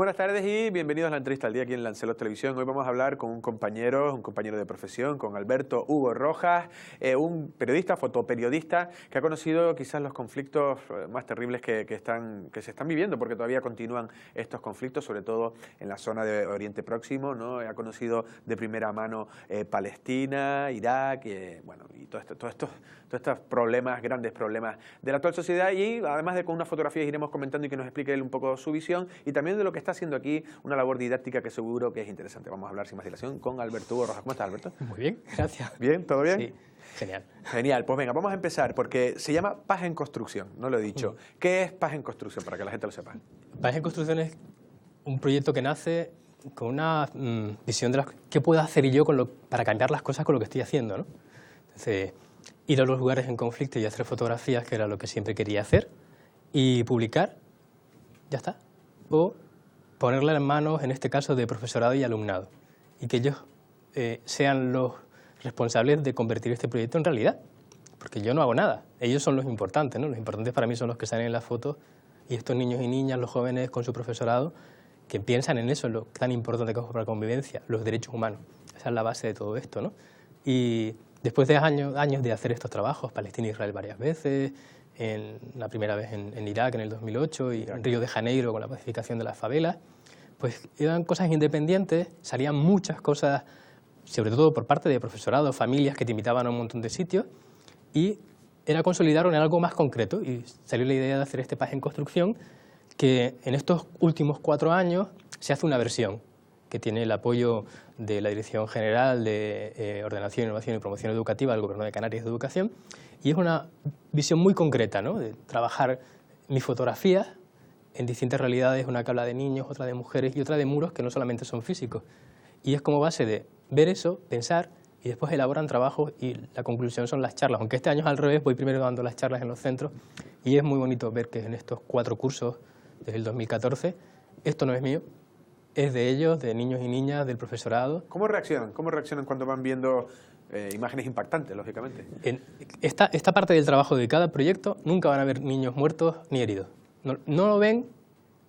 Buenas tardes y bienvenidos a la entrevista al día aquí en Lancelot Televisión. Hoy vamos a hablar con un compañero de profesión, con Alberto Hugo Rojas, un periodista, fotoperiodista, que ha conocido quizás los conflictos más terribles que se están viviendo, porque todavía continúan estos conflictos, sobre todo en la zona de Oriente Próximo, ¿no? Ha conocido de primera mano Palestina, Irak, bueno, y todos estos problemas, grandes problemas de la actual sociedad, y además de con unas fotografías iremos comentando y que nos explique él un poco su visión y también de lo que está haciendo aquí, una labor didáctica que seguro que es interesante. Vamos a hablar sin más dilación con Alberto Hugo Rojas. ¿Cómo estás, Alberto? Muy bien, gracias. ¿Bien? ¿Todo bien? Sí, genial. Genial, pues venga, vamos a empezar, porque se llama Paz en Construcción, no lo he dicho. ¿Qué es Paz en Construcción, para que la gente lo sepa? Paz en Construcción es un proyecto que nace con una visión de qué puedo hacer yo para cambiar las cosas con lo que estoy haciendo, ¿no? Entonces, ir a los lugares en conflicto y hacer fotografías, que era lo que siempre quería hacer, y publicar, ya está. O ponerle en manos, en este caso, de profesorado y alumnado, y que ellos sean los responsables de convertir este proyecto en realidad, porque yo no hago nada, ellos son los importantes, ¿no? Los importantes para mí son los que salen en las fotos, y estos niños y niñas, los jóvenes con su profesorado, que piensan en eso, lo tan importante que es para la convivencia, los derechos humanos. Esa es la base de todo esto, ¿no? Y después de años de hacer estos trabajos, Palestina e Israel varias veces, la primera vez en Irak en el 2008 y en Río de Janeiro con la pacificación de las favelas, pues eran cosas independientes, salían muchas cosas, sobre todo por parte de profesorado, familias que te invitaban a un montón de sitios, y era consolidarlo en algo más concreto, y salió la idea de hacer este Paz en Construcción, que en estos últimos 4 años se hace una versión que tiene el apoyo de la Dirección General de Ordenación, Innovación y Promoción Educativa del Gobierno de Canarias de Educación, y es una visión muy concreta, ¿no? De trabajar mis fotografías en distintas realidades, una que habla de niños, otra de mujeres y otra de muros que no solamente son físicos. Y es como base de ver eso, pensar, y después elaboran trabajos y la conclusión son las charlas. Aunque este año es al revés, voy primero dando las charlas en los centros, y es muy bonito ver que en estos 4 cursos, desde el 2014, esto no es mío, es de ellos, de niños y niñas, del profesorado. ¿Cómo reaccionan? ¿Cómo reaccionan cuando van viendo imágenes impactantes, lógicamente? En esta parte del trabajo de cada proyecto nunca van a ver niños muertos ni heridos. No lo ven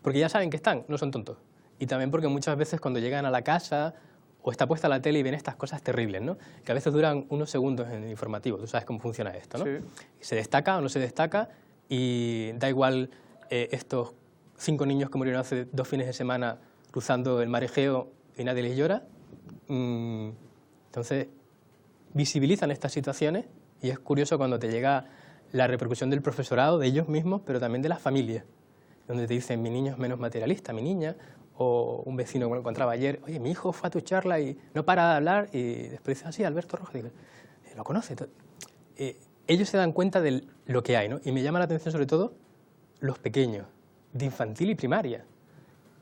porque ya saben que están, no son tontos. Y también porque muchas veces cuando llegan a la casa o está puesta la tele y ven estas cosas terribles, ¿no? Que a veces duran unos segundos en el informativo, tú sabes cómo funciona esto, ¿no? Sí. Se destaca o no se destaca y da igual estos 5 niños que murieron hace 2 fines de semana cruzando el mar Egeo y nadie les llora. Entonces, visibilizan estas situaciones y es curioso cuando te llega la repercusión del profesorado, de ellos mismos, pero también de las familias, donde te dicen, mi niño es menos materialista, mi niña, o un vecino que me encontraba ayer, oye, mi hijo fue a tu charla y no para de hablar, y después dice, ah, sí, Alberto Rojas, digo, lo conoce. Ellos se dan cuenta de lo que hay, ¿no? Y me llama la atención sobre todo los pequeños, de infantil y primaria,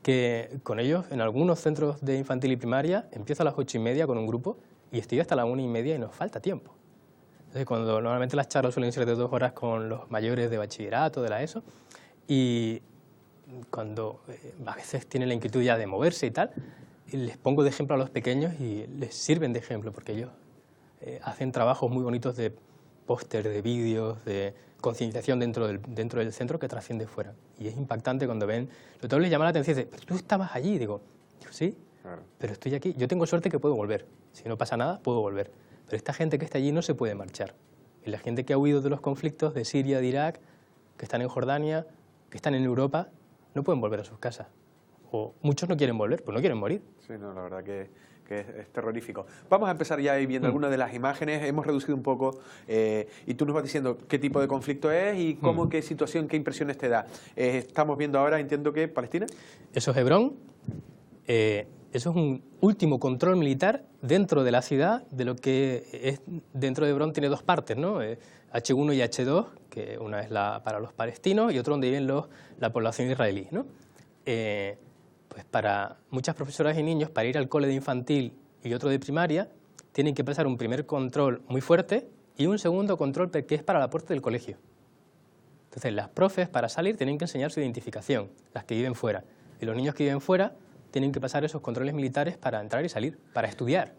que con ellos, en algunos centros de infantil y primaria, empiezo a las 8:30 con un grupo y estoy hasta las 1:30 y nos falta tiempo. Entonces, cuando normalmente las charlas suelen ser de 2 horas con los mayores de bachillerato, de la ESO, y cuando a veces tienen la inquietud ya de moverse y tal, les pongo de ejemplo a los pequeños y les sirven de ejemplo, porque ellos hacen trabajos muy bonitos de póster, de vídeos, de concienciación dentro del centro que trasciende fuera. Y es impactante cuando ven, lo todo les llama la atención y dicen, pero tú estabas allí. Digo, sí, claro, pero estoy aquí. Yo tengo suerte que puedo volver. Si no pasa nada, puedo volver. Pero esta gente que está allí no se puede marchar. Y la gente que ha huido de los conflictos de Siria, de Irak, que están en Jordania, que están en Europa, no pueden volver a sus casas. O muchos no quieren volver, pues no quieren morir. Sí, no, la verdad que es terrorífico. Vamos a empezar ya ahí viendo algunas de las imágenes. Hemos reducido un poco y tú nos vas diciendo qué tipo de conflicto es y cómo, qué situación, qué impresiones te da. Estamos viendo ahora, entiendo que Palestina. Eso es Hebrón. Eso es un último control militar dentro de la ciudad, de lo que es dentro de Hebrón tiene 2 partes, ¿no? H1 y H2, que una es para los palestinos y otro donde viven la población israelí, ¿no? Pues para muchas profesoras y niños, para ir al cole de infantil y otro de primaria, tienen que pasar un primer control muy fuerte y un segundo control que es para la puerta del colegio. Entonces, las profes, para salir, tienen que enseñar su identificación, las que viven fuera. Y los niños que viven fuera tienen que pasar esos controles militares para entrar y salir, para estudiar.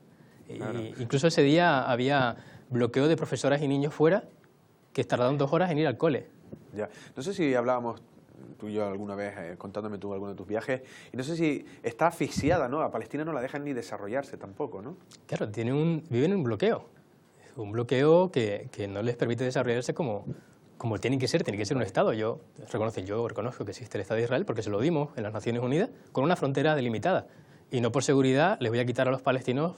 Claro. Incluso ese día había bloqueo de profesoras y niños fuera que tardaron 2 horas en ir al cole. Ya. No sé si hablábamos tú y yo alguna vez, contándome tú alguno de tus viajes, y no sé si está asfixiada, ¿no? A Palestina no la dejan ni desarrollarse tampoco, ¿no? Claro, viven en un bloqueo que no les permite desarrollarse como tiene que ser un Estado. Yo reconozco que existe el Estado de Israel porque se lo dimos en las Naciones Unidas con una frontera delimitada. Y no por seguridad les voy a quitar a los palestinos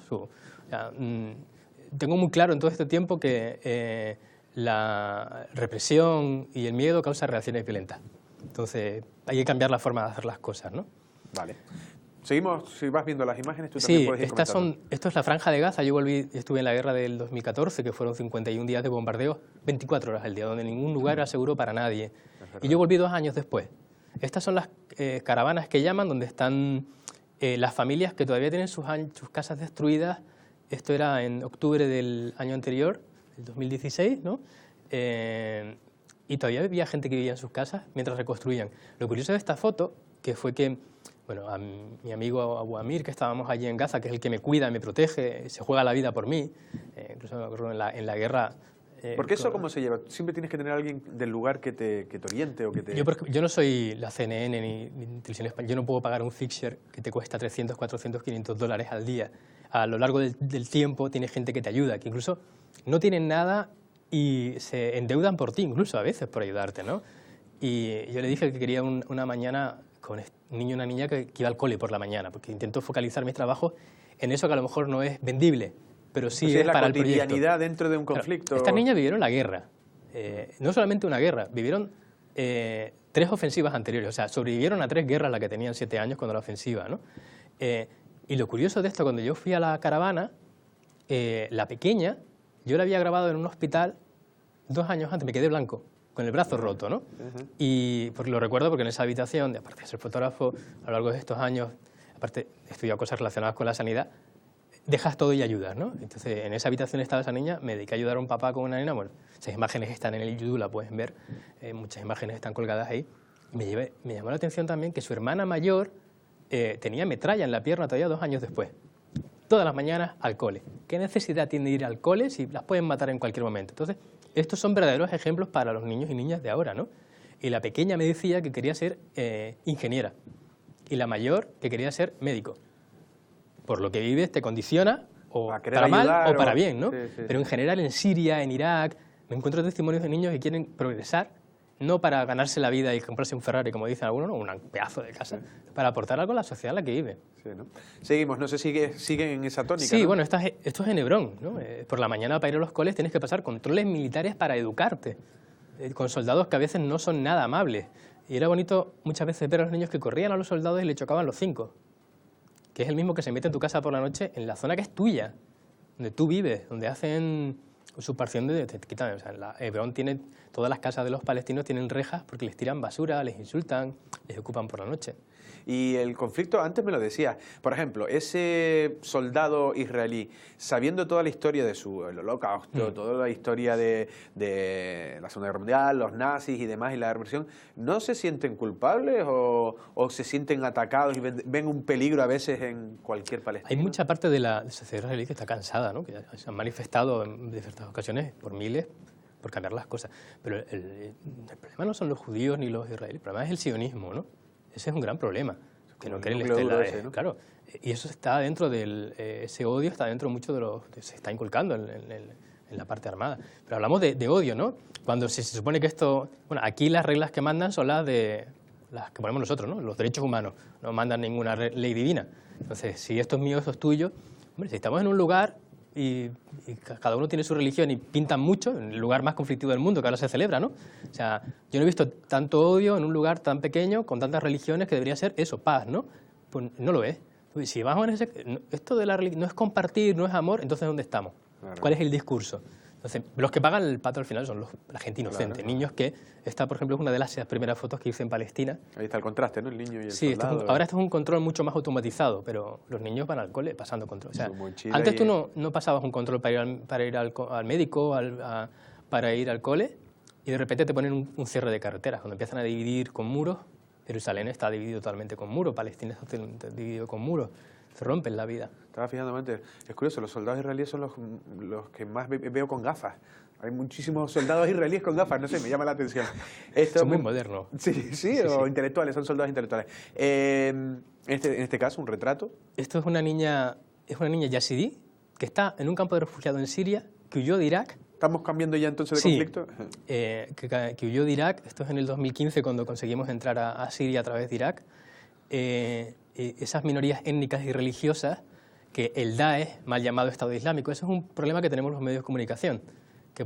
tengo muy claro en todo este tiempo que la represión y el miedo causan reacciones violentas. Entonces hay que cambiar la forma de hacer las cosas, ¿no? Vale. Seguimos, si vas viendo las imágenes, tú también puedes ir comentando. Esto es la Franja de Gaza. Yo estuve en la guerra del 2014, que fueron 51 días de bombardeo, 24 horas al día, donde ningún lugar era seguro para nadie. Y yo volví 2 años después. Estas son las caravanas que llaman, donde están las familias que todavía tienen sus casas destruidas. Esto era en octubre del año anterior, el 2016, ¿no? Y todavía había gente que vivía en sus casas mientras reconstruían. Lo curioso de esta foto, que fue que a mi amigo Abu Amir, que estábamos allí en Gaza, que es el que me cuida, me protege, se juega la vida por mí, incluso me acuerdo en la guerra... ¿Por qué eso cómo se lleva? ¿Siempre tienes que tener a alguien del lugar que te oriente o que te...? Yo no soy la CNN ni Televisión Española, yo no puedo pagar un fixture que te cuesta 300, 400, 500 dólares al día. A lo largo del tiempo tienes gente que te ayuda, que incluso no tienen nada y se endeudan por ti, incluso a veces por ayudarte, ¿no? Y yo le dije que quería una mañana con un niño y una niña que iba al cole por la mañana, porque intento focalizar mis trabajos en eso que a lo mejor no es vendible, pero sí es para el proyecto. La cotidianidad dentro de un conflicto. Claro, estas niñas vivieron la guerra, no solamente una guerra, vivieron 3 ofensivas anteriores, o sea, sobrevivieron a 3 guerras las que tenían 7 años cuando la ofensiva, ¿no? Y lo curioso de esto, cuando yo fui a la caravana, la pequeña, yo la había grabado en un hospital 2 años antes, me quedé blanco, con el brazo roto, ¿no? Y porque lo recuerdo porque en esa habitación, aparte de ser fotógrafo, a lo largo de estos años, aparte he estudiado cosas relacionadas con la sanidad, dejas todo y ayudas, ¿no? Entonces, en esa habitación estaba esa niña, me dediqué a ayudar a un papá con una nena, bueno, esas imágenes están en el YouTube, la pueden ver, muchas imágenes están colgadas ahí. Me llamó la atención también que su hermana mayor tenía metralla en la pierna todavía 2 años después. Todas las mañanas al cole. ¿Qué necesidad tiene de ir al cole si las pueden matar en cualquier momento? Entonces, estos son verdaderos ejemplos para los niños y niñas de ahora, ¿no? Y la pequeña me decía que quería ser ingeniera y la mayor que quería ser médico. Por lo que vives te condiciona o para mal o para bien, ¿no? Sí. Pero en general en Siria, en Irak, me encuentro testimonios de niños que quieren progresar, no para ganarse la vida y comprarse un Ferrari, como dicen algunos, o un pedazo de casa, para aportar algo a la sociedad en la que vive. Sí, ¿no? Seguimos, no sé si siguen en esa tónica. Sí, ¿no? bueno, esto es en Hebrón, ¿no? Por la mañana para ir a los coles tienes que pasar controles militares para educarte, con soldados que a veces no son nada amables. Y era bonito muchas veces ver a los niños que corrían a los soldados y le chocaban los 5, que es el mismo que se mete en tu casa por la noche en la zona que es tuya, donde tú vives, donde hacen usurpación de... O sea, Hebrón tiene... Todas las casas de los palestinos tienen rejas porque les tiran basura, les insultan, les ocupan por la noche. Y el conflicto, antes me lo decía, por ejemplo, ese soldado israelí, sabiendo toda la historia de el holocausto, toda la historia de la Segunda Guerra Mundial, los nazis y demás, y la represión, ¿no se sienten culpables o se sienten atacados y ven un peligro a veces en cualquier palestino? Hay mucha parte de la sociedad israelí que está cansada, ¿no? Que se han manifestado en diferentes ocasiones por miles por cambiar las cosas. Pero el problema no son los judíos ni los israelíes, el problema es el sionismo, ¿no? Ese es un gran problema, que no quieren ¿no? Claro, y eso está dentro ese odio está dentro mucho de lo que se está inculcando en la parte armada. Pero hablamos de odio, ¿no? Cuando se supone que esto... Bueno, aquí las reglas que mandan son las que ponemos nosotros, ¿no? Los derechos humanos, no mandan ninguna ley divina. Entonces, si esto es mío, esto es tuyo... Hombre, si estamos en un lugar y cada uno tiene su religión y pintan mucho, en el lugar más conflictivo del mundo que ahora se celebra, ¿no? O sea, yo no he visto tanto odio en un lugar tan pequeño con tantas religiones que debería ser eso, paz, ¿no? Pues no lo es. Si vamos en esto de la religión no es compartir, no es amor, entonces ¿dónde estamos? Claro. ¿Cuál es el discurso? Entonces, los que pagan el pato al final son la gente inocente, claro. Niños que... Esta, por ejemplo, es una de las primeras fotos que hice en Palestina. Ahí está el contraste, ¿no? El niño y el sí, soldado. Ahora esto es un control mucho más automatizado, pero los niños van al cole pasando control. O sea, antes tú no pasabas un control para ir al médico, para ir al cole, y de repente te ponen un cierre de carreteras. Cuando empiezan a dividir con muros, Jerusalén está dividido totalmente con muros, Palestina está dividido con muros. se rompen la vida. Estaba fijándome antes, es curioso, los soldados israelíes son los que más veo con gafas. Hay muchísimos soldados israelíes con gafas, no sé, me llama la atención. Son muy modernos. Sí, o intelectuales, son soldados intelectuales. En este caso, un retrato. Esto es una niña yazidí que está en un campo de refugiados en Siria, que huyó de Irak. ¿Estamos cambiando ya entonces de conflicto? Que huyó de Irak. Esto es en el 2015 cuando conseguimos entrar a Siria a través de Irak. Esas minorías étnicas y religiosas que el Daesh, mal llamado Estado Islámico, eso es un problema que tenemos los medios de comunicación, que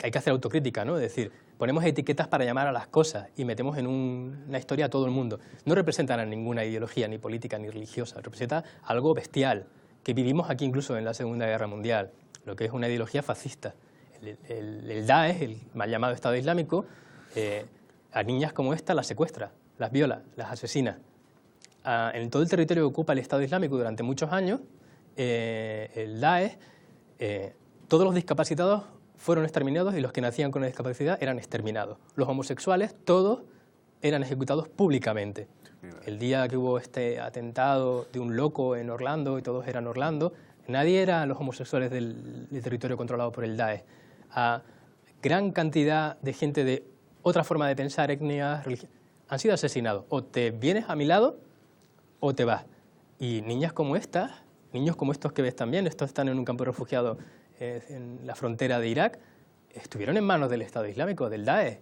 hay que hacer autocrítica, ¿no? Es decir, ponemos etiquetas para llamar a las cosas y metemos en una historia a todo el mundo. No representan a ninguna ideología, ni política, ni religiosa, representa algo bestial, que vivimos aquí incluso en la Segunda Guerra Mundial, lo que es una ideología fascista. El Daesh, el mal llamado Estado Islámico, a niñas como esta las secuestra, las viola, las asesina. En todo el territorio que ocupa el Estado Islámico durante muchos años, el Daesh, todos los discapacitados fueron exterminados y los que nacían con una discapacidad eran exterminados. Los homosexuales, todos eran ejecutados públicamente. El día que hubo este atentado de un loco en Orlando y todos eran Orlando, nadie era los homosexuales del territorio controlado por el Daesh. A gran cantidad de gente de otra forma de pensar, etnias, religión, han sido asesinados. O te vienes a mi lado o te vas. Y niñas como estas, niños como estos que ves también, estos están en un campo de refugiados en la frontera de Irak, estuvieron en manos del Estado Islámico, del Daesh.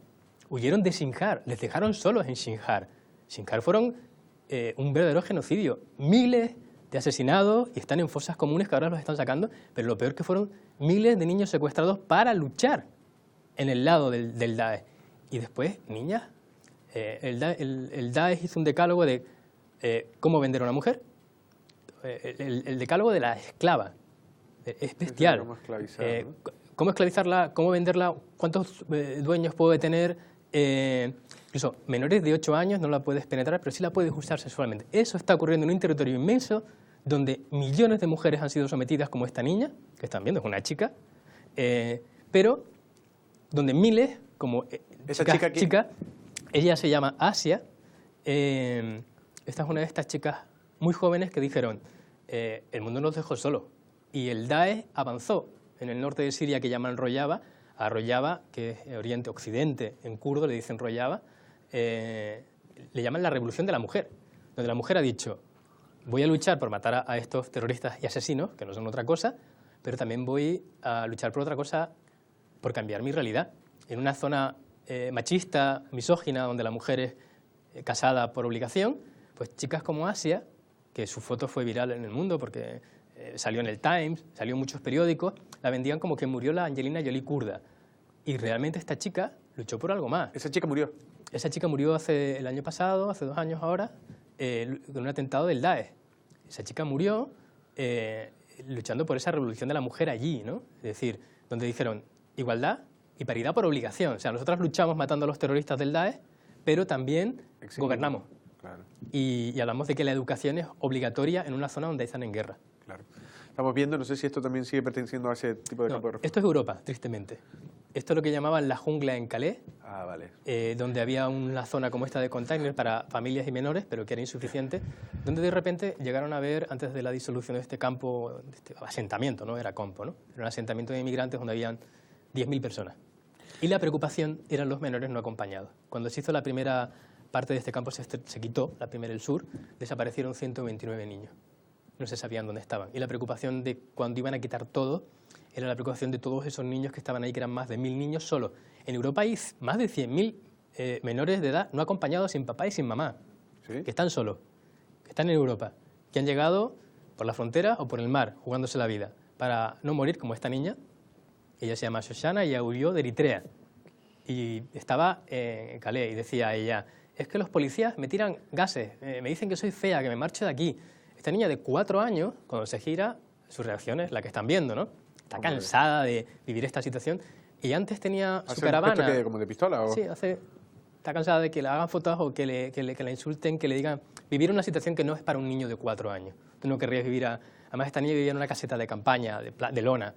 Huyeron de Sinjar, les dejaron solos en Sinjar. Sinjar fueron un verdadero genocidio. Miles de asesinados y están en fosas comunes que ahora los están sacando, pero lo peor que fueron miles de niños secuestrados para luchar en el lado del Daesh. Y después, niñas, el Daesh hizo un decálogo de cómo vender a una mujer, el decálogo de la esclava. Es bestial. Cómo esclavizar, ¿no? Cómo esclavizarla, cómo venderla, cuántos dueños puede tener. Incluso menores de 8 años no la puedes penetrar, pero sí la puedes usar sexualmente. Eso está ocurriendo en un territorio inmenso donde millones de mujeres han sido sometidas, como esta niña, que están viendo, es una chica, pero donde miles, como esa chica, ella se llama Asia. Esta es una de estas chicas muy jóvenes que dijeron, el mundo nos dejó solo. Y el Daesh avanzó en el norte de Siria, que llaman Rojava, a Rojava, que es Oriente Occidente, en kurdo le dicen Rojava, le llaman la revolución de la mujer, donde la mujer ha dicho, voy a luchar por matar a estos terroristas y asesinos, que no son otra cosa, pero también voy a luchar por otra cosa, por cambiar mi realidad. En una zona machista, misógina, donde la mujer es casada por obligación, pues chicas como Asia, que su foto fue viral en el mundo porque salió en el Times, salió en muchos periódicos, la vendían como que murió la Angelina Jolie kurda. Y realmente esta chica luchó por algo más. ¿Esa chica murió? Esa chica murió el año pasado, hace 2 años ahora, con un atentado del Daesh. Esa chica murió luchando por esa revolución de la mujer allí, ¿no? Es decir, donde dijeron igualdad y paridad por obligación. O sea, nosotros luchamos matando a los terroristas del Daesh, pero también gobernamos. Claro. Y hablamos de que la educación es obligatoria en una zona donde están en guerra. Claro. Estamos viendo, no sé si esto también sigue perteneciendo a ese tipo de campo de refugiados. Esto es Europa, tristemente. Esto es lo que llamaban la jungla en Calais, donde había una zona como esta de container para familias y menores, pero que era insuficiente, donde de repente llegaron a ver, antes de la disolución de este campo, de este asentamiento, no era campo, ¿no? Era un asentamiento de inmigrantes donde habían 10.000 personas. Y la preocupación eran los menores no acompañados. Cuando se hizo la primera parte de este campo, se quitó, la primera, el sur, desaparecieron 129 niños. No se sabían dónde estaban. Y la preocupación de cuando iban a quitar todo era la preocupación de todos esos niños que estaban ahí, que eran más de 1.000 niños solo. En Europa hay más de 100.000 menores de edad no acompañados, sin papá y sin mamá, ¿sí? Que están solos, que están en Europa, que han llegado por la frontera o por el mar, jugándose la vida, para no morir como esta niña. Ella se llama Shoshana y huyó de Eritrea. Y estaba en Calais y decía ella, es que los policías me tiran gases, me dicen que soy fea, que me marche de aquí. Esta niña de 4 años, cuando se gira, su reacción es la que están viendo, ¿no? Está cansada de vivir esta situación. Y antes tenía su caravana. ¿Hace como de pistola? ¿O? Sí, está cansada de que le hagan fotos o que la insulten, que le digan... Vivir una situación que no es para un niño de 4 años. Tú no querrías vivir... Además, esta niña vivía en una caseta de campaña, de lona.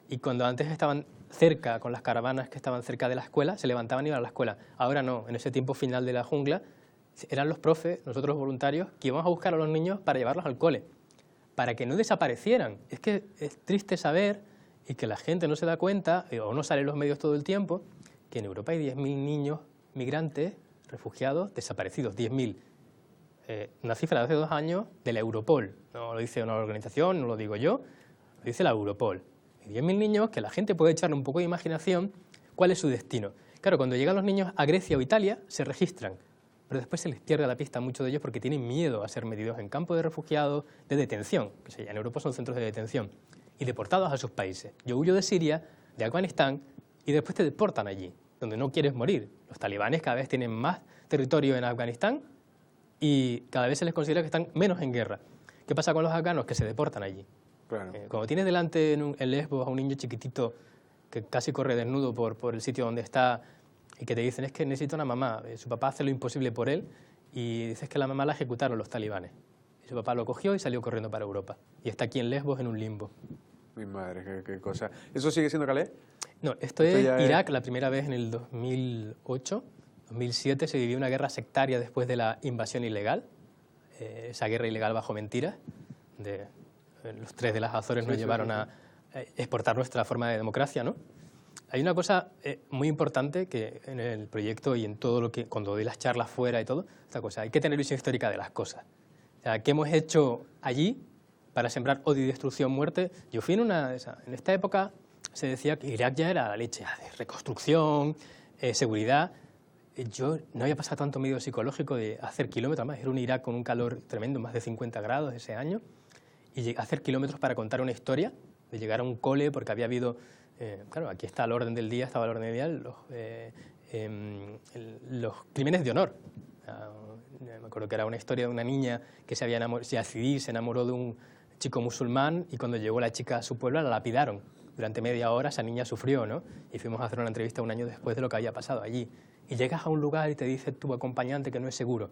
Y cuando antes estaban cerca, con las caravanas que estaban cerca de la escuela, se levantaban y iban a la escuela. Ahora no, en ese tiempo final de la jungla, eran los profes, nosotros los voluntarios, que íbamos a buscar a los niños para llevarlos al cole. para que no desaparecieran. Es que es triste saber, y que la gente no se da cuenta, o no sale en los medios todo el tiempo, que en Europa hay 10.000 niños migrantes, refugiados, desaparecidos, 10.000. Una cifra de hace 2 años de la Europol. No lo dice una organización, no lo digo yo, lo dice la Europol. 10.000 niños que la gente puede echarle un poco de imaginación cuál es su destino. Claro, cuando llegan los niños a Grecia o Italia, se registran, pero después se les pierde la pista a muchos de ellos porque tienen miedo a ser metidos en campos de refugiados, de detención, que en Europa son centros de detención, y deportados a sus países. Yo huyo de Siria, de Afganistán, y después te deportan allí, donde no quieres morir. Los talibanes cada vez tienen más territorio en Afganistán y cada vez se les considera que están menos en guerra. ¿Qué pasa con los afganos? Que se deportan allí. Claro. Cuando tienes delante en Lesbos a un niño chiquitito que casi corre desnudo por el sitio donde está y que te dicen es que necesita una mamá, su papá hace lo imposible por él y dices que la mamá la ejecutaron los talibanes. Y su papá lo cogió y salió corriendo para Europa. Y está aquí en Lesbos en un limbo. Mi madre, qué cosa. ¿Eso sigue siendo Calais? No, esto es Irak. La primera vez en el 2008, 2007 se vivió una guerra sectaria después de la invasión ilegal. Esa guerra ilegal bajo mentiras. Los 3 de las Azores nos llevaron a exportar nuestra forma de democracia, ¿no? Hay una cosa muy importante que en el proyecto y en todo lo que, cuando doy las charlas fuera y todo, esta cosa, hay que tener visión histórica de las cosas. O sea, ¿qué hemos hecho allí para sembrar odio y destrucción, muerte? Yo fui en esta época se decía que Irak ya era la leche, de reconstrucción, seguridad. Yo no había pasado tanto miedo psicológico de hacer kilómetros más. Era un Irak con un calor tremendo, más de 50 grados ese año, y hacer kilómetros para contar una historia, de llegar a un cole, porque había habido... claro, aquí está el orden del día, estaba el orden del día, los crímenes de honor. Me acuerdo que era una historia de una niña que se enamoró de un chico musulmán y cuando llegó la chica a su pueblo la lapidaron. Durante media hora esa niña sufrió, ¿no? Y fuimos a hacer una entrevista 1 año después de lo que había pasado allí. Y llegas a un lugar y te dice tu acompañante que no es seguro.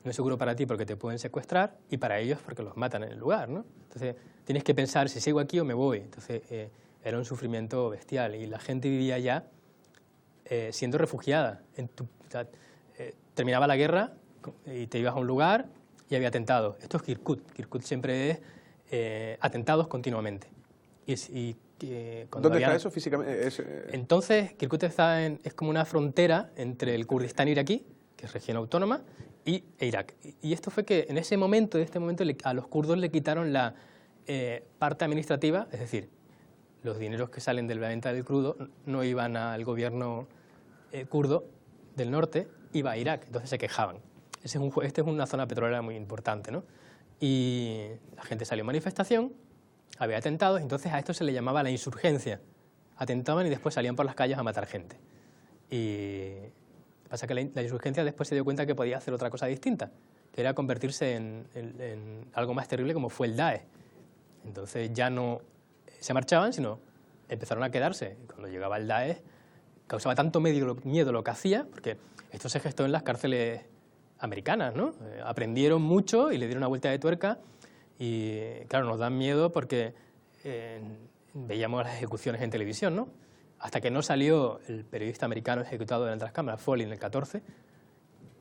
No es seguro para ti porque te pueden secuestrar y para ellos porque los matan en el lugar, ¿no? Entonces tienes que pensar si sigo aquí o me voy. Entonces era un sufrimiento bestial y la gente vivía allá siendo refugiada. Terminaba la guerra y te ibas a un lugar y había atentados. Esto es Kirkuk. Kirkuk siempre es atentados continuamente. ¿Dónde está eso físicamente? Entonces, Kirkuk es como una frontera entre el Kurdistán iraquí, que es región autónoma, e Irak. Y esto fue que en este momento a los kurdos le quitaron la parte administrativa, es decir, los dineros que salen de la venta del crudo no iban al gobierno kurdo del norte, iba a Irak, entonces se quejaban. Esta es una zona petrolera muy importante, ¿no? Y la gente salió en manifestación, había atentados, entonces a esto se le llamaba la insurgencia. Atentaban y después salían por las calles a matar gente. Y pasa que la insurgencia después se dio cuenta que podía hacer otra cosa distinta, que era convertirse en algo más terrible como fue el Daesh. Entonces ya no se marchaban, sino empezaron a quedarse. Y cuando llegaba el Daesh, causaba tanto miedo lo que hacía, porque esto se gestó en las cárceles americanas, ¿no? Aprendieron mucho y le dieron una vuelta de tuerca y, claro, nos dan miedo porque veíamos las ejecuciones en televisión, ¿no? Hasta que no salió el periodista americano ejecutado delante de las cámaras, Foley, en el 14,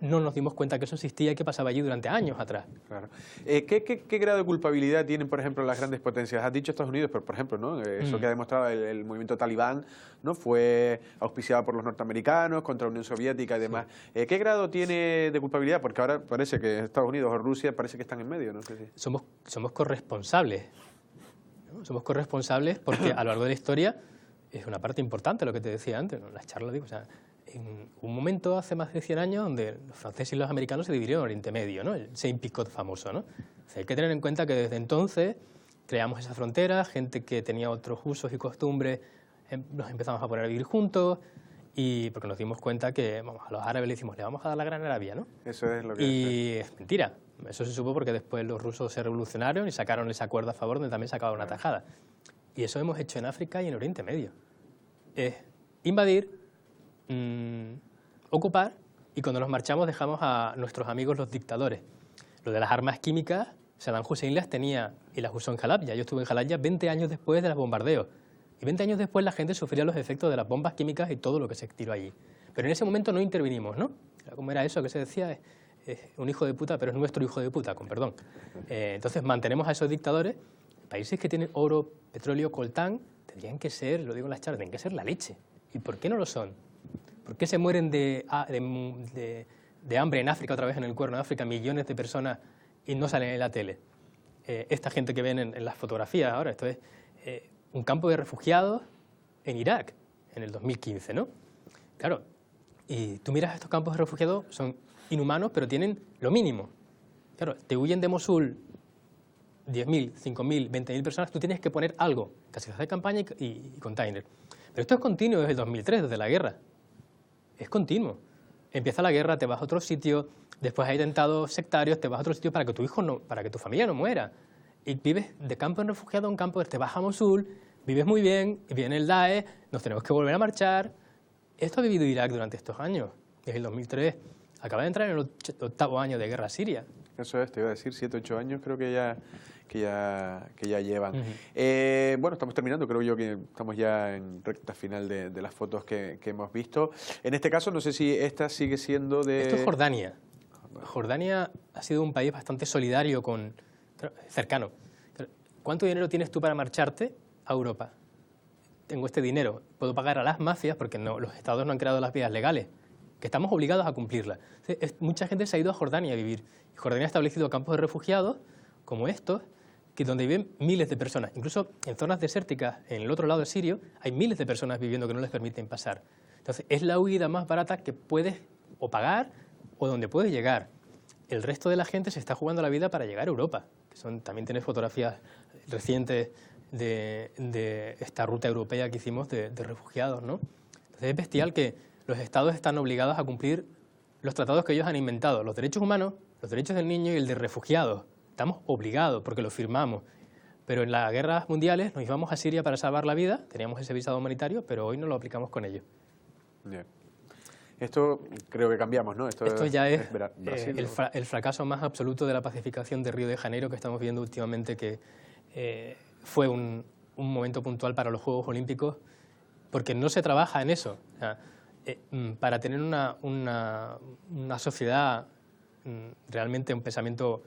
no nos dimos cuenta que eso existía y que pasaba allí durante años atrás. Claro. ¿Qué grado de culpabilidad tienen, por ejemplo, las grandes potencias? Has dicho Estados Unidos, pero, por ejemplo, ¿no? Eso que ha demostrado el movimiento talibán, ¿no? Fue auspiciado por los norteamericanos contra la Unión Soviética y demás. Sí. ¿Qué grado tiene de culpabilidad? Porque ahora parece que Estados Unidos o Rusia parece que están en medio, ¿no? Sí. Somos corresponsables, ¿no? Somos corresponsables porque a lo largo de la historia es una parte importante, lo que te decía antes, ¿no? Las charlas, digo, o sea, en un momento hace más de 100 años donde los franceses y los americanos se dividieron en Oriente Medio, ¿no? El Saint-Picot famoso, ¿no? O sea, hay que tener en cuenta que desde entonces creamos esa frontera, gente que tenía otros usos y costumbres, nos empezamos a poner a vivir juntos y porque nos dimos cuenta que a los árabes le decimos, le vamos a dar la Gran Arabia, ¿no? Eso es lo que... Y es mentira. Eso se supo porque después los rusos se revolucionaron y sacaron ese acuerdo a favor donde también sacaban una tajada. Y eso hemos hecho en África y en Oriente Medio. Es invadir, ocupar, y cuando nos marchamos dejamos a nuestros amigos los dictadores. Lo de las armas químicas, Saddam Hussein las tenía y las usó en Halabja. Yo estuve en Halabja 20 años después de los bombardeos. Y 20 años después la gente sufría los efectos de las bombas químicas y todo lo que se tiró allí. Pero en ese momento no intervinimos, ¿no? ¿Cómo era eso que se decía? un hijo de puta, pero es nuestro hijo de puta, con perdón. Entonces mantenemos a esos dictadores. Países que tienen oro, petróleo, coltán, tendrían que ser, lo digo en las charlas, tendrían que ser la leche. ¿Y por qué no lo son? ¿Por qué se mueren de hambre en África, otra vez en el Cuerno de África, millones de personas y no salen en la tele? Esta gente que ven en las fotografías ahora, esto es un campo de refugiados en Irak, en el 2015, ¿no? Claro, y tú miras estos campos de refugiados, son inhumanos, pero tienen lo mínimo. Claro, te huyen de Mosul 10.000, 5.000, 20.000 personas, tú tienes que poner algo, casas de campaña y container. Pero esto es continuo desde el 2003, desde la guerra. Es continuo. Empieza la guerra, te vas a otro sitio, después hay atentados sectarios, te vas a otro sitio para que tu hijo no, para que tu familia no muera. Y vives de campo en refugiado a un campo, te vas a Mosul, vives muy bien, y viene el Daesh, nos tenemos que volver a marchar. Esto ha vivido Irak durante estos años, desde el 2003. Acaba de entrar en el 8º año de guerra siria. Eso es, te iba a decir, 7, 8 años creo que ya llevan. Bueno, estamos terminando, creo yo que estamos ya en recta final de las fotos que hemos visto. En este caso, no sé si esta sigue siendo de... Esto es Jordania. Jordania ha sido un país bastante solidario, cercano. ¿Cuánto dinero tienes tú para marcharte a Europa? Tengo este dinero, puedo pagar a las mafias porque los estados no han creado las vías legales, que estamos obligados a cumplirlas. Mucha gente se ha ido a Jordania a vivir. Jordania ha establecido campos de refugiados como estos, donde viven miles de personas. Incluso en zonas desérticas, en el otro lado del Sirio, hay miles de personas viviendo que no les permiten pasar. Entonces, es la huida más barata que puedes o pagar o donde puedes llegar. El resto de la gente se está jugando la vida para llegar a Europa. También tienes fotografías recientes de esta ruta europea que hicimos de refugiados, ¿no? Entonces, es bestial que los estados están obligados a cumplir los tratados que ellos han inventado, los derechos humanos, los derechos del niño y el de refugiados. Estamos obligados porque lo firmamos. Pero en las guerras mundiales nos íbamos a Siria para salvar la vida, teníamos ese visado humanitario, pero hoy no lo aplicamos con ellos. Bien. Esto creo que cambiamos, ¿no? Esto ya es Brasil, el fracaso más absoluto de la pacificación de Río de Janeiro que estamos viendo últimamente, que fue un momento puntual para los Juegos Olímpicos, porque no se trabaja en eso. O sea, para tener una sociedad realmente un pensamiento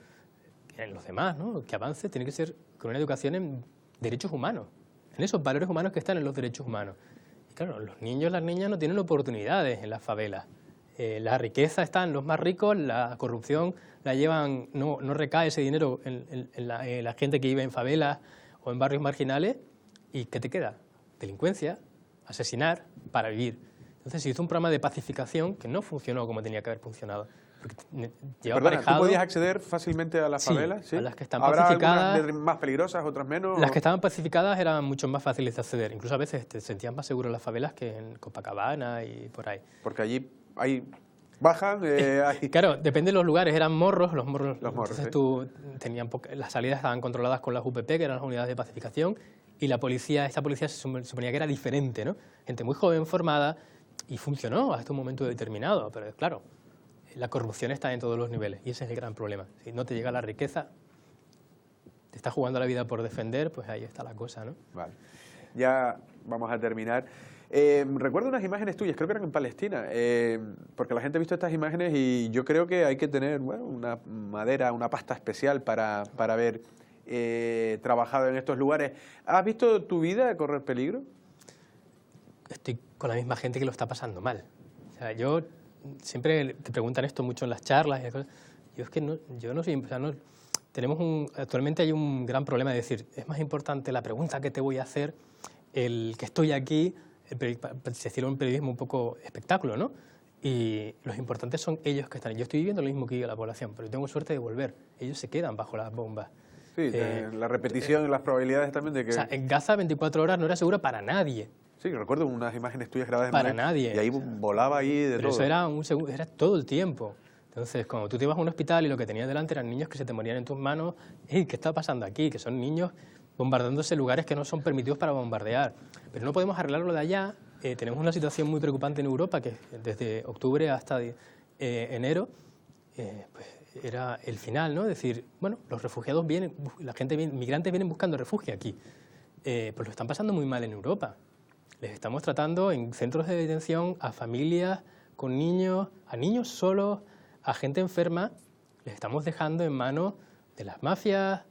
en los demás, ¿no? Que avance, tiene que ser con una educación en derechos humanos, en esos valores humanos que están en los derechos humanos. Y claro, los niños, las niñas no tienen oportunidades en las favelas. La riqueza está en los más ricos, la corrupción la llevan, no recae ese dinero en la gente que vive en favelas o en barrios marginales. ¿Y qué te queda? Delincuencia, asesinar para vivir. Entonces se hizo un programa de pacificación que no funcionó como tenía que haber funcionado. Perdona, ¿tú podías acceder fácilmente a las favelas? Sí, a las que están ¿Habrá pacificadas. algunas más peligrosas, otras menos? Las que estaban pacificadas eran mucho más fáciles de acceder. Incluso a veces te sentías más seguro en las favelas que en Copacabana y por ahí. Porque allí bajan... Claro, depende de los lugares. Eran morros, los morros. Entonces sí. Las salidas estaban controladas con las UPP, que eran las unidades de pacificación, y esta policía se suponía que era diferente, ¿no? Gente muy joven, formada, y funcionó hasta un momento determinado. Pero claro, la corrupción está en todos los niveles y ese es el gran problema. Si no te llega la riqueza, te estás jugando la vida por defender, pues ahí está la cosa, ¿no? Vale. Ya vamos a terminar. Recuerdo unas imágenes tuyas, creo que eran en Palestina, porque la gente ha visto estas imágenes y yo creo que hay que tener una madera, una pasta especial para haber trabajado en estos lugares. ¿Has visto tu vida correr peligro? Estoy con la misma gente que lo está pasando mal. O sea, yo siempre te preguntan esto mucho en las charlas y cosas. Yo es que yo no soy... O sea, actualmente hay un gran problema de decir, es más importante la pregunta que te voy a hacer, el que estoy aquí, se hicieron un periodismo un poco espectáculo, ¿no? Y los importantes son ellos que están. Yo estoy viviendo lo mismo que vive la población, pero yo tengo suerte de volver. Ellos se quedan bajo las bombas. Sí, la repetición, las probabilidades también de que... O sea, en Gaza 24 horas no era seguro para nadie. Sí, recuerdo unas imágenes tuyas grabadas en para nadie. Y ahí volaba ahí de pero todo. Eso era todo el tiempo. Entonces, cuando tú te ibas a un hospital y lo que tenías delante eran niños que se te morían en tus manos, ¿qué está pasando aquí? Que son niños bombardeándose lugares que no son permitidos para bombardear. Pero no podemos arreglarlo de allá. Tenemos una situación muy preocupante en Europa, que desde octubre hasta enero, pues era el final, ¿no? Es decir, bueno, los refugiados vienen, migrantes vienen buscando refugio aquí. Pues lo están pasando muy mal en Europa. Les estamos tratando en centros de detención a familias con niños, a niños solos, a gente enferma les estamos dejando en manos de las mafias,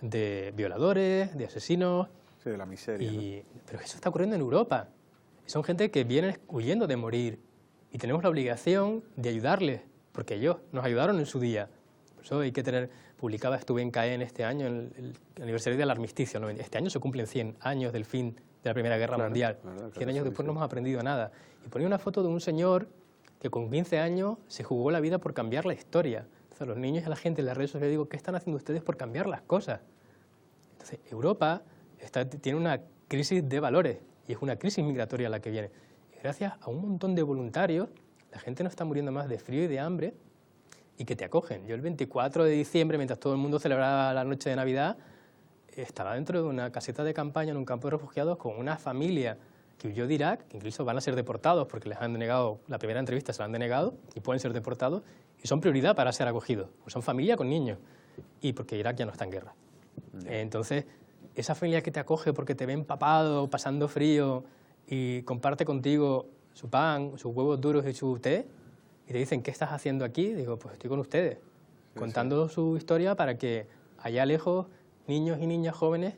de violadores, de asesinos. Sí, de la miseria. Pero eso está ocurriendo en Europa. Son gente que vienen huyendo de morir y tenemos la obligación de ayudarles, porque ellos nos ayudaron en su día. Por eso hay que tener... estuve en Caen este año, en el aniversario del armisticio. Este año se cumplen 100 años del fin de la Primera Guerra Mundial. 100 años después no hemos aprendido nada. Y ponía una foto de un señor que con 15 años se jugó la vida por cambiar la historia. Entonces, a los niños y a la gente en las redes sociales les digo, ¿qué están haciendo ustedes por cambiar las cosas? Entonces, Europa tiene una crisis de valores y es una crisis migratoria la que viene. Y gracias a un montón de voluntarios, la gente no está muriendo más de frío y de hambre y que te acogen. Yo el 24 de diciembre, mientras todo el mundo celebraba la noche de Navidad, estaba dentro de una caseta de campaña en un campo de refugiados con una familia que huyó de Irak, que incluso van a ser deportados porque les han denegado, la primera entrevista se la han denegado y pueden ser deportados y son prioridad para ser acogidos. Pues son familia con niños y porque Irak ya no está en guerra. Entonces, esa familia que te acoge porque te ve empapado, pasando frío y comparte contigo su pan, sus huevos duros y su té y te dicen, ¿qué estás haciendo aquí? Digo, pues estoy con ustedes, contando su historia para que allá lejos niños y niñas jóvenes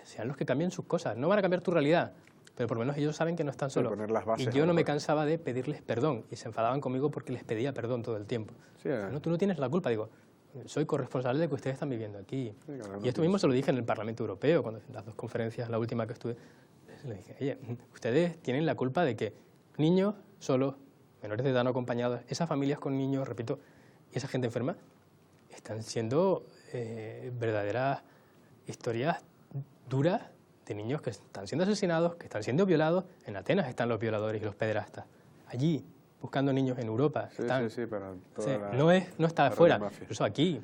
sean los que cambien sus cosas. No van a cambiar tu realidad, pero por lo menos ellos saben que no están solos. Y yo no me cansaba de pedirles perdón y se enfadaban conmigo porque les pedía perdón todo el tiempo. Sí, no, tú no tienes la culpa. Digo, soy corresponsable de que ustedes están viviendo aquí. Sí, y esto mismo se lo dije en el Parlamento Europeo, cuando en las dos conferencias, la última que estuve, les dije, oye, ustedes tienen la culpa de que niños solos, menores de edad no acompañados, esas familias con niños, repito, y esa gente enferma, están siendo verdaderas historias duras de niños que están siendo asesinados, que están siendo violados. En Atenas están los violadores y los pederastas. Allí, buscando niños en Europa. Sí, están. Sí, para toda no está afuera. Incluso aquí,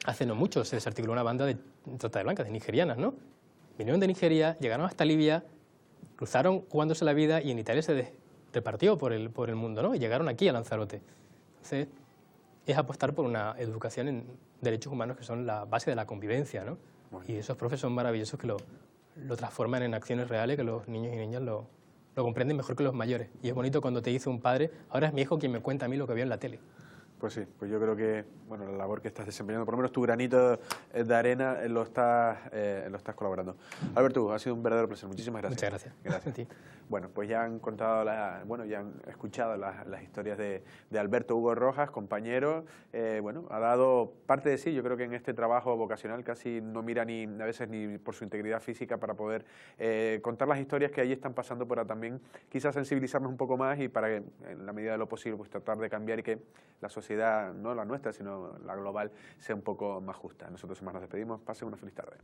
hace no mucho, se desarticuló una banda de trata de blancas, de nigerianas, ¿no? Vinieron de Nigeria, llegaron hasta Libia, cruzaron jugándose la vida y en Italia se repartió por el mundo, ¿no? Y llegaron aquí a Lanzarote. Entonces, es apostar por una educación en derechos humanos que son la base de la convivencia, ¿no? Bueno. Y esos profes son maravillosos que lo transforman en acciones reales, que los niños y niñas lo comprenden mejor que los mayores. Y es bonito cuando te dice un padre, ahora es mi hijo quien me cuenta a mí lo que vio en la tele. Pues sí, pues yo creo que bueno, la labor que estás desempeñando, por lo menos tu granito de arena lo estás colaborando. Alberto, ha sido un verdadero placer. Muchísimas gracias. Muchas gracias. Gracias. A ti. Bueno, pues ya han contado, ya han escuchado las historias de Alberto Hugo Rojas, compañero. Bueno, ha dado parte de sí. Yo creo que en este trabajo vocacional casi no mira a veces ni por su integridad física para poder contar las historias que allí están pasando, para también quizás sensibilizarnos un poco más y para que, en la medida de lo posible, pues tratar de cambiar y que la sociedad, no la nuestra, sino la global, sea un poco más justa. Nosotros más nos despedimos. Pasen una feliz tarde.